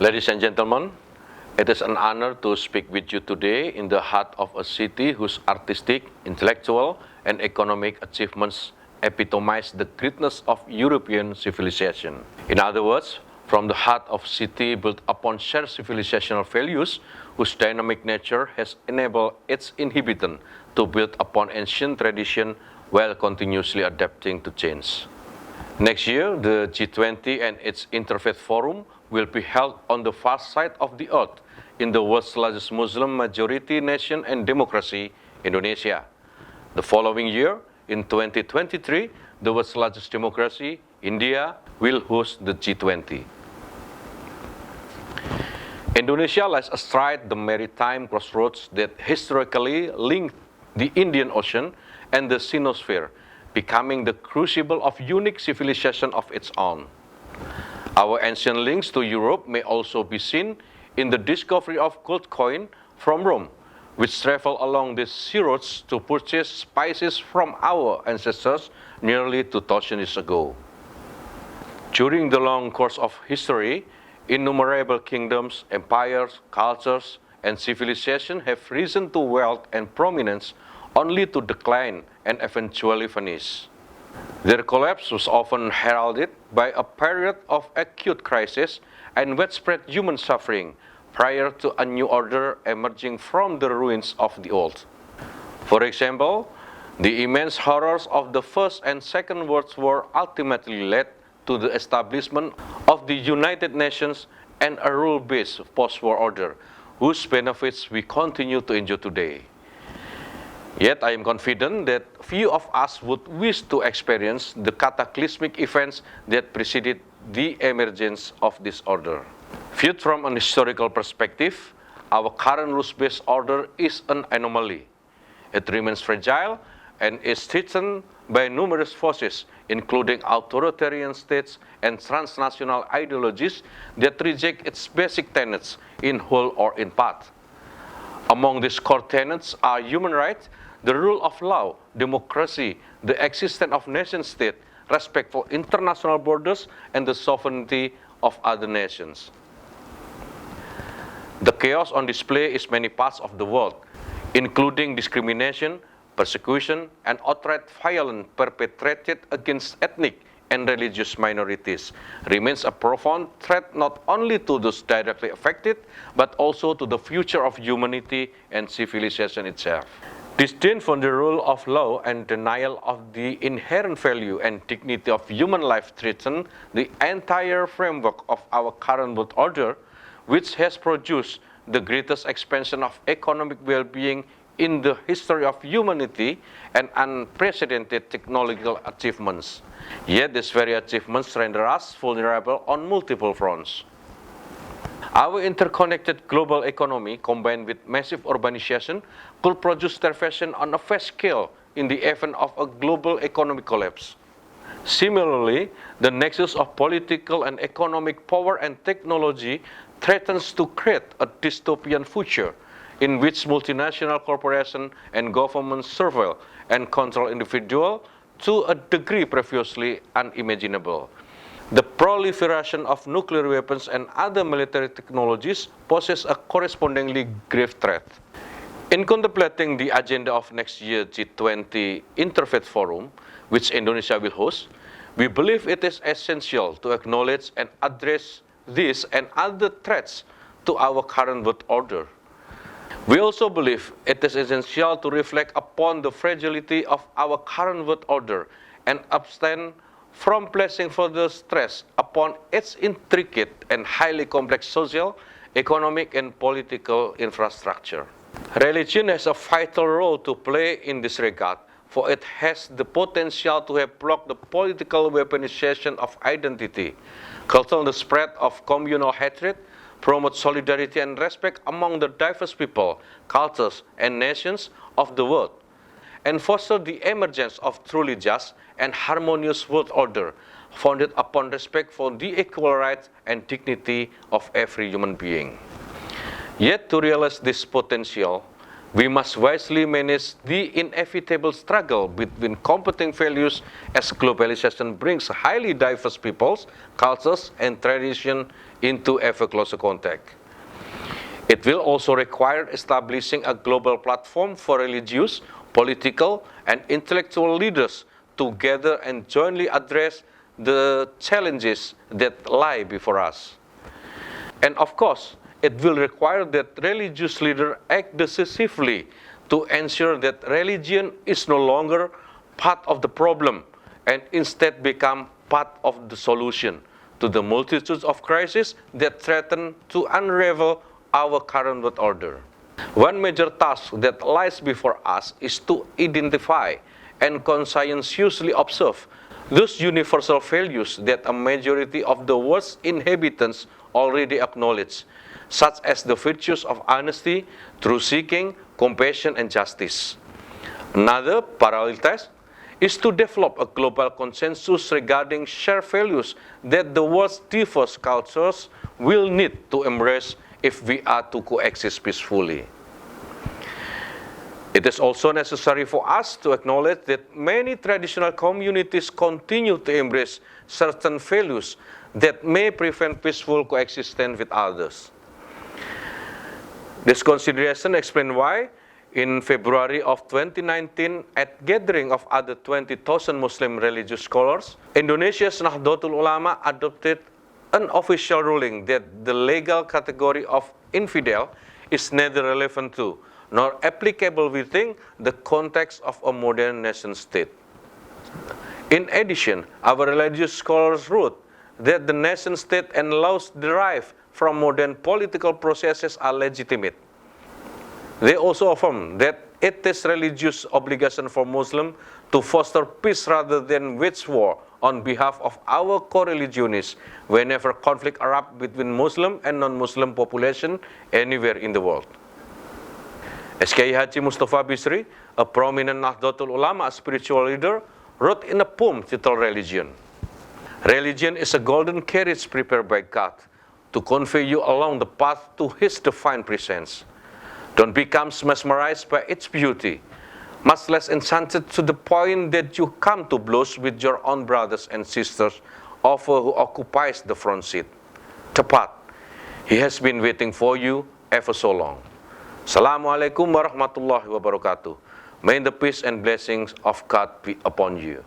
Ladies and gentlemen, it is an honor to speak with you today in the heart of a city whose artistic, intellectual, and economic achievements epitomize the greatness of European civilization. In other words, from the heart of a city built upon shared civilizational values, whose dynamic nature has enabled its inhabitants to build upon ancient tradition while continuously adapting to change. Next year, the G20 and its Interfaith Forum will be held on the far side of the earth in the world's largest Muslim majority nation and democracy, Indonesia. The following year, in 2023, the world's largest democracy, India, will host the G20. Indonesia lies astride the maritime crossroads that historically linked the Indian Ocean and the Sinosphere, becoming the crucible of unique civilization of its own. Our ancient links to Europe may also be seen in the discovery of gold coin from Rome, which traveled along these sea roads to purchase spices from our ancestors nearly 2,000 years ago. During the long course of history, innumerable kingdoms, empires, cultures, and civilizations have risen to wealth and prominence only to decline and eventually vanish. Their collapse was often heralded by a period of acute crisis and widespread human suffering prior to a new order emerging from the ruins of the old. For example, the immense horrors of the First and Second World War ultimately led to the establishment of the United Nations and a rule-based post-war order, whose benefits we continue to enjoy today. Yet I am confident that few of us would wish to experience the cataclysmic events that preceded the emergence of this order. Viewed from an historical perspective, our current rules-based order is an anomaly. It remains fragile and is threatened by numerous forces, including authoritarian states and transnational ideologies that reject its basic tenets in whole or in part. Among these core tenets are human rights, the rule of law, democracy, the existence of nation-state, respect for international borders, and the sovereignty of other nations. The chaos on display in many parts of the world, including discrimination, persecution, and outright violence perpetrated against ethnic and religious minorities, remains a profound threat not only to those directly affected, but also to the future of humanity and civilization itself. Disdain for the rule of law and denial of the inherent value and dignity of human life threaten the entire framework of our current world order, which has produced the greatest expansion of economic well-being in the history of humanity and unprecedented technological achievements. Yet these very achievements render us vulnerable on multiple fronts. Our interconnected global economy, combined with massive urbanization, could produce starvation on a vast scale in the event of a global economic collapse. Similarly, the nexus of political and economic power and technology threatens to create a dystopian future in which multinational corporations and governments surveil and control individuals to a degree previously unimaginable. The proliferation of nuclear weapons and other military technologies poses a correspondingly grave threat. In contemplating the agenda of next year's G20 Interfaith Forum, which Indonesia will host, we believe it is essential to acknowledge and address these and other threats to our current world order. We also believe it is essential to reflect upon the fragility of our current world order and abstain from placing further stress upon its intricate and highly complex social, economic, and political infrastructure. Religion has a vital role to play in this regard, for it has the potential to have blocked the political weaponization of identity, curtail the spread of communal hatred, promote solidarity and respect among the diverse people, cultures, and nations of the world, and foster the emergence of truly just and harmonious world order founded upon respect for the equal rights and dignity of every human being. Yet to realize this potential, We must wisely manage the inevitable struggle between competing values as globalization brings highly diverse peoples, cultures, and traditions into ever closer contact. It will also require establishing a global platform for religious, political, and intellectual leaders to gather and jointly address the challenges that lie before us. And of course, it will require that religious leaders act decisively to ensure that religion is no longer part of the problem and instead become part of the solution to the multitudes of crises that threaten to unravel our current world order. One major task that lies before us is to identify and conscientiously observe those universal values that a majority of the world's inhabitants already acknowledge, such as the virtues of honesty, truth-seeking, compassion, and justice. Another parallel task is to develop a global consensus regarding shared values that the world's diverse cultures will need to embrace if we are to coexist peacefully. It is also necessary for us to acknowledge that many traditional communities continue to embrace certain values that may prevent peaceful coexistence with others. This consideration explains why, in February of 2019, at gathering of other 20,000 Muslim religious scholars, Indonesia's Nahdlatul Ulama adopted an official ruling that the legal category of infidel is neither relevant to nor applicable within the context of a modern nation state. In addition, our religious scholars wrote that the nation state and laws derived from modern political processes are legitimate. They also affirm that it is religious obligation for Muslims to foster peace rather than wage war on behalf of our co-religionists whenever conflict erupts between Muslim and non-Muslim population anywhere in the world. SKI Haji Mustafa Bisri, a prominent Nahdlatul Ulama spiritual leader, wrote in a poem titled Religion. Religion is a golden carriage prepared by God to convey you along the path to His divine presence. Don't become mesmerized by its beauty, much less enchanted to the point that you come to blows with your own brothers and sisters over who occupies the front seat. Tepat, he has been waiting for you ever so long. Assalamualaikum warahmatullahi wabarakatuh. May the peace and blessings of God be upon you.